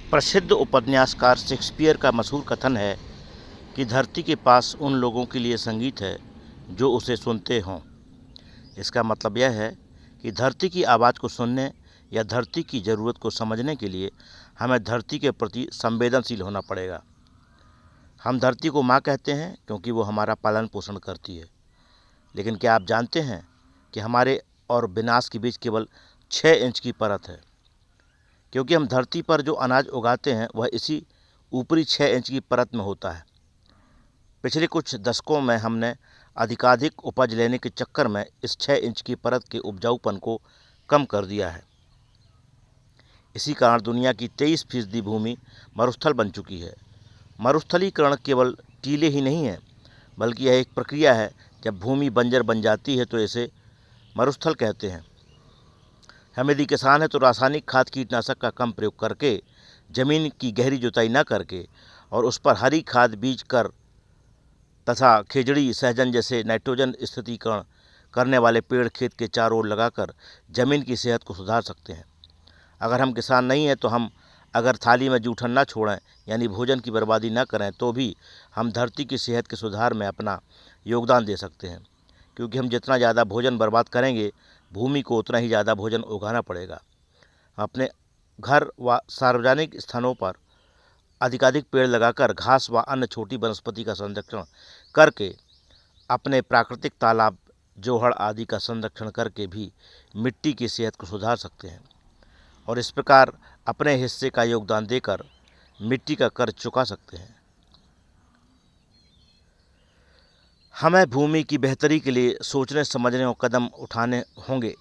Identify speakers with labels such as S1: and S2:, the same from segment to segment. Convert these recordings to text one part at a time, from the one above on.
S1: प्रसिद्ध उपन्यासकार शेक्सपियर का मशहूर कथन है कि धरती के पास उन लोगों के लिए संगीत है जो उसे सुनते हों। इसका मतलब यह है कि धरती की आवाज़ को सुनने या धरती की ज़रूरत को समझने के लिए हमें धरती के प्रति संवेदनशील होना पड़ेगा। हम धरती को माँ कहते हैं क्योंकि वो हमारा पालन पोषण करती है। लेकिन क्या आप जानते हैं कि हमारे और विनाश के बीच केवल 6 इंच की परत है, क्योंकि हम धरती पर जो अनाज उगाते हैं वह इसी ऊपरी 6 इंच की परत में होता है। पिछले कुछ दशकों में हमने अधिकाधिक उपज लेने के चक्कर में इस 6 इंच की परत के उपजाऊपन को कम कर दिया है। इसी कारण दुनिया की 23% भूमि मरुस्थल बन चुकी है। मरुस्थलीकरण केवल टीले ही नहीं है, बल्कि यह एक प्रक्रिया है। जब भूमि बंजर बन जाती है तो इसे मरुस्थल कहते हैं। हम यदि किसान हैं तो रासायनिक खाद कीटनाशक का कम प्रयोग करके, जमीन की गहरी जुताई न करके और उस पर हरी खाद बीज कर तथा खिजड़ी सहजन जैसे नाइट्रोजन स्थिरीकरण करने वाले पेड़ खेत के चारों ओर लगाकर जमीन की सेहत को सुधार सकते हैं। अगर हम किसान नहीं हैं तो हम अगर थाली में जूठन न छोड़ें, यानी भोजन की बर्बादी न करें, तो भी हम धरती की सेहत के सुधार में अपना योगदान दे सकते हैं। क्योंकि हम जितना ज़्यादा भोजन बर्बाद करेंगे, भूमि को उतना ही ज़्यादा भोजन उगाना पड़ेगा। अपने घर व सार्वजनिक स्थानों पर अधिकाधिक पेड़ लगाकर घास व अन्य छोटी वनस्पति का संरक्षण करके, अपने प्राकृतिक तालाब, जोहड़ आदि का संरक्षण करके भी मिट्टी की सेहत को सुधार सकते हैं और इस प्रकार अपने हिस्से का योगदान देकर मिट्टी का कर्ज चुका सकते हैं। हमें भूमि की बेहतरी के लिए सोचने समझने और कदम उठाने होंगे।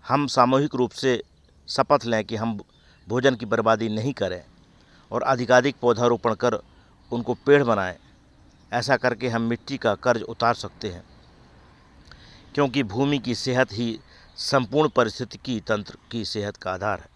S1: हम सामूहिक रूप से शपथ लें कि हम भोजन की बर्बादी नहीं करें और अधिकाधिक पौधारोपण कर उनको पेड़ बनाएं। ऐसा करके हम मिट्टी का कर्ज उतार सकते हैं, क्योंकि भूमि की सेहत ही संपूर्ण पारिस्थितिकी तंत्र की सेहत का आधार है।